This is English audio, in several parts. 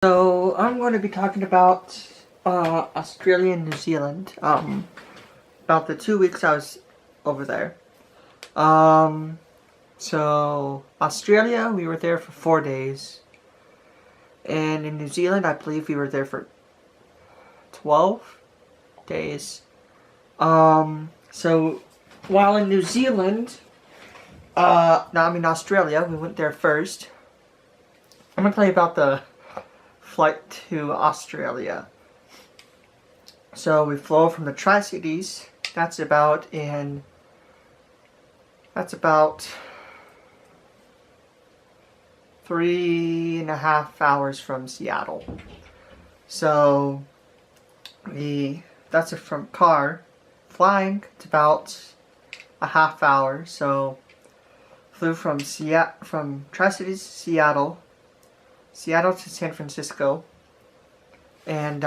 So I'm going to be talking about Australia and New Zealand. About the 2 weeks I was over there. So Australia, we were there for 4 days, and in New Zealand, I believe we were there for 12 days. So while in New Zealand, Australia, we went there first. I'm gonna tell you about the flight to Australia. So we flew from the Tri-Cities. That's about 3.5 hours from Seattle. So that's from car. Flying, it's about a half hour. So flew from Tri-Cities to Seattle to San Francisco, and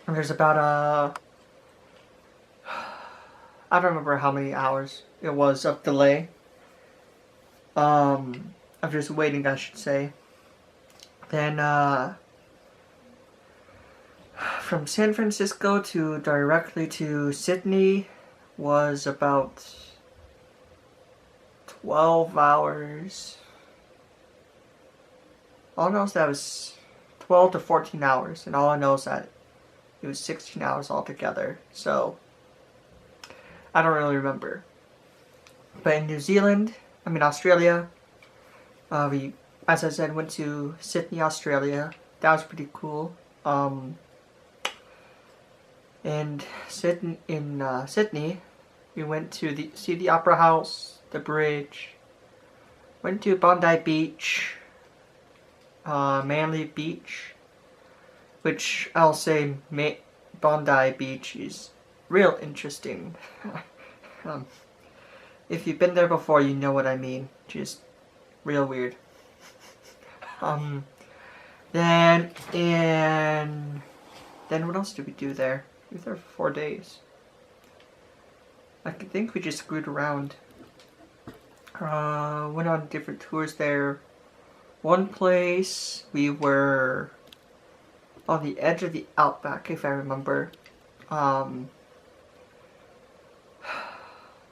there's about I don't remember how many hours it was of delay, of just waiting, I should say. Then from San Francisco to directly to Sydney was about 12 hours. All I know is that it was 12 to 14 hours, and all I know is that it was 16 hours altogether, so I don't really remember. But in Australia, we, as I said, went to Sydney, Australia. That was pretty cool. And in Sydney, we went to see the Opera House, the bridge, went to Bondi Beach, Manly Beach, which I'll say Bondi Beach is real interesting. If you've been there before, you know what I mean. Just real weird. Then what else did we do there? We were there for 4 days. I think we just screwed around. Went on different tours there. One place, we were on the edge of the outback, if I remember.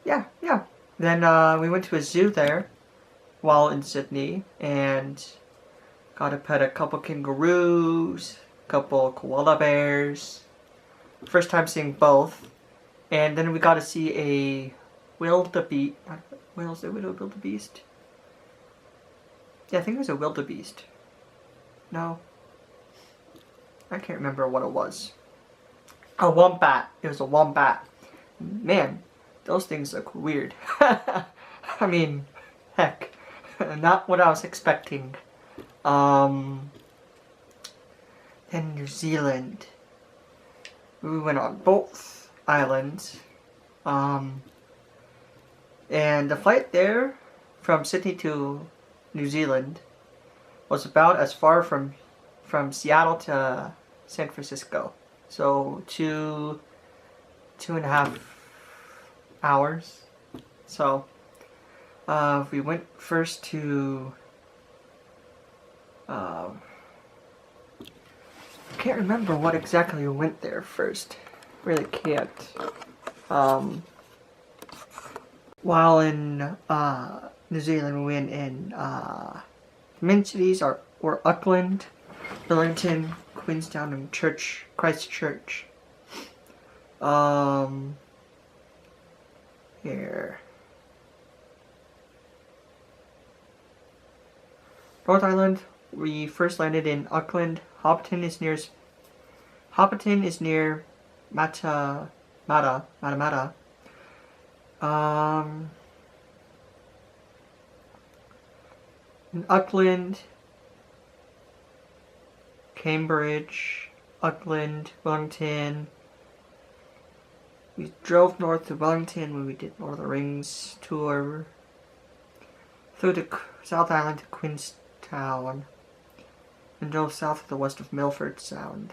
Yeah. Then we went to a zoo there while in Sydney and got to pet a couple kangaroos, a couple koala bears. First time seeing both. And then we got to see a wildebeest. Wildebeest? Yeah, I think it was a wildebeest. No. I can't remember what it was. A wombat. It was a wombat. Man, those things look weird. I mean, heck. Not what I was expecting. In New Zealand, we went on both islands. And the flight there from Sydney to New Zealand was about as far from Seattle to San Francisco. So 2.5 hours. So we went first to I can't remember what exactly we went there first. Really can't. While in New Zealand, we went in main cities were Auckland, Wellington, Queenstown, and Christchurch. Here. North Island, we first landed in Auckland. Hobbiton is near Matamata. In Auckland, Cambridge, Auckland, Wellington. We drove north to Wellington when we did Lord of the Rings tour. Through the South Island to Queenstown. And drove south to the west of Milford Sound.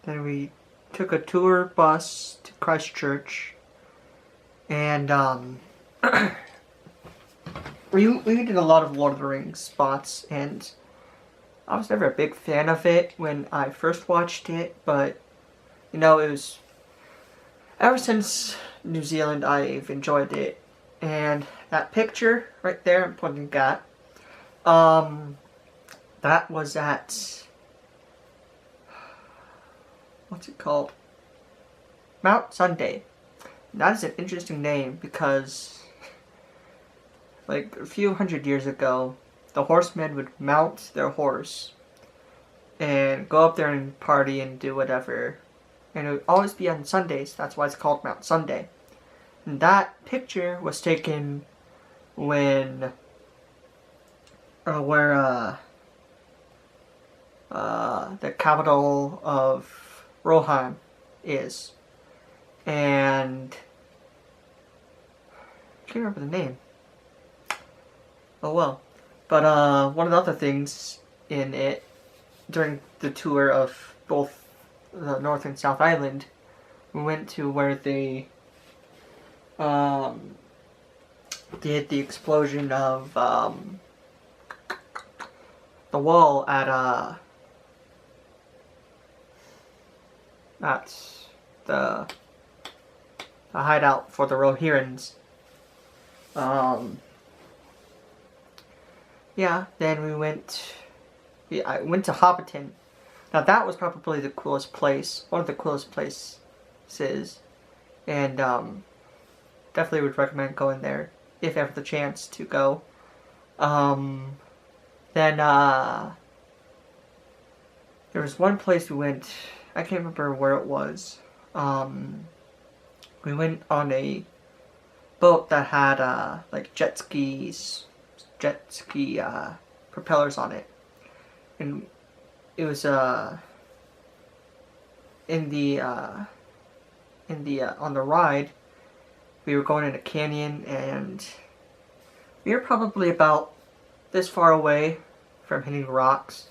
Then we took a tour bus to Christchurch. And we did a lot of Lord of the Rings spots, and I was never a big fan of it when I first watched it, but you know, it was ever since New Zealand I've enjoyed it. And that picture right there I'm pointing at, that was at, what's it called? Mount Sunday. And that is an interesting name because like a few hundred years ago, the horsemen would mount their horse and go up there and party and do whatever. And it would always be on Sundays. That's why it's called Mount Sunday. And that picture was taken when where the capital of Rohan is. And I can't remember the name. Oh well. But one of the other things in it during the tour of both the North and South Island, we went to where they did the explosion of the wall at the hideout for the Rohirrans. Yeah, then we went. Yeah, I went to Hobbiton. Now that was probably the coolest place, one of the coolest places, and definitely would recommend going there if ever the chance to go. Then there was one place we went. I can't remember where it was. We went on a boat that had like jet ski propellers on it, and it was on the ride. We were going in a canyon, and we were probably about this far away from hitting rocks,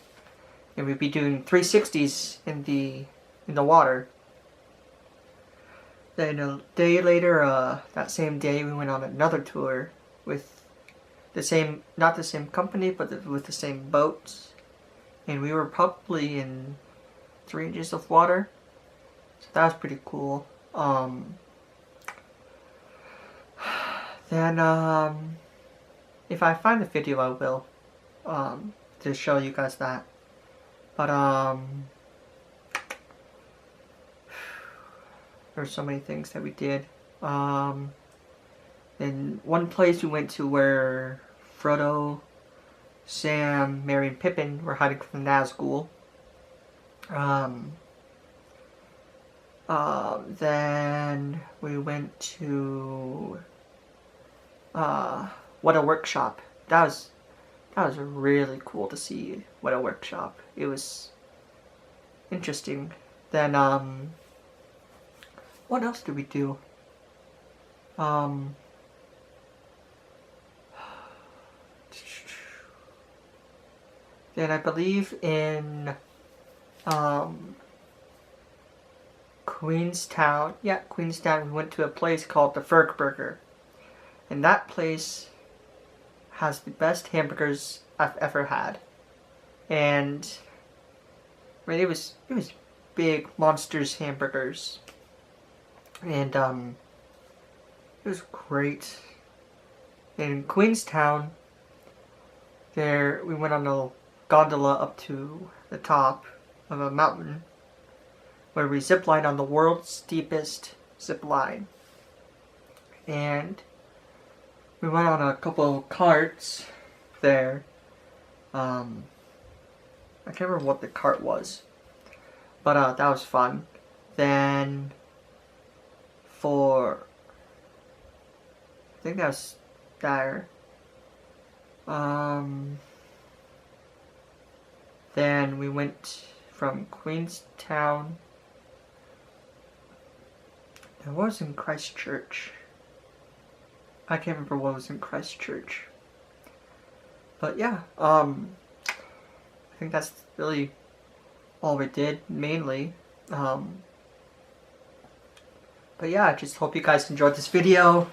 and we'd be doing 360s in the water. Then a day later, that same day, we went on another tour with not the same company, but with the same boats. And we were probably in 3 inches of water. So that was pretty cool. Then, if I find the video, I will, to show you guys that. But, there's so many things that we did. Then one place we went to where Frodo, Sam, Merry, and Pippin were hiding from the Nazgul. Then we went to What a Workshop. That was really cool to see What a Workshop. It was interesting. Then what else did we do? Then I believe in Queenstown. Yeah, Queenstown. We went to a place called the Ferg Burger, and that place has the best hamburgers I've ever had. And I mean, it was big Monsters hamburgers, and it was great. In Queenstown, there we went on a gondola up to the top of a mountain where we ziplined on the world's steepest zip line. And we went on a couple of carts there. I can't remember what the cart was, but that was fun. Then I think that was there. Then we went from Queenstown. It was in Christchurch. I can't remember what was in Christchurch. But yeah, I think that's really all we did, mainly. But yeah, I just hope you guys enjoyed this video.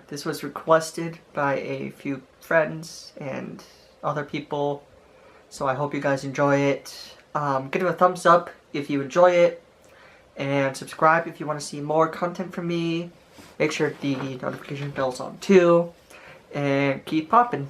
This was requested by a few friends and other people, so I hope you guys enjoy it. Give it a thumbs up if you enjoy it, and subscribe if you want to see more content from me. Make sure the notification bell's on too, and keep popping.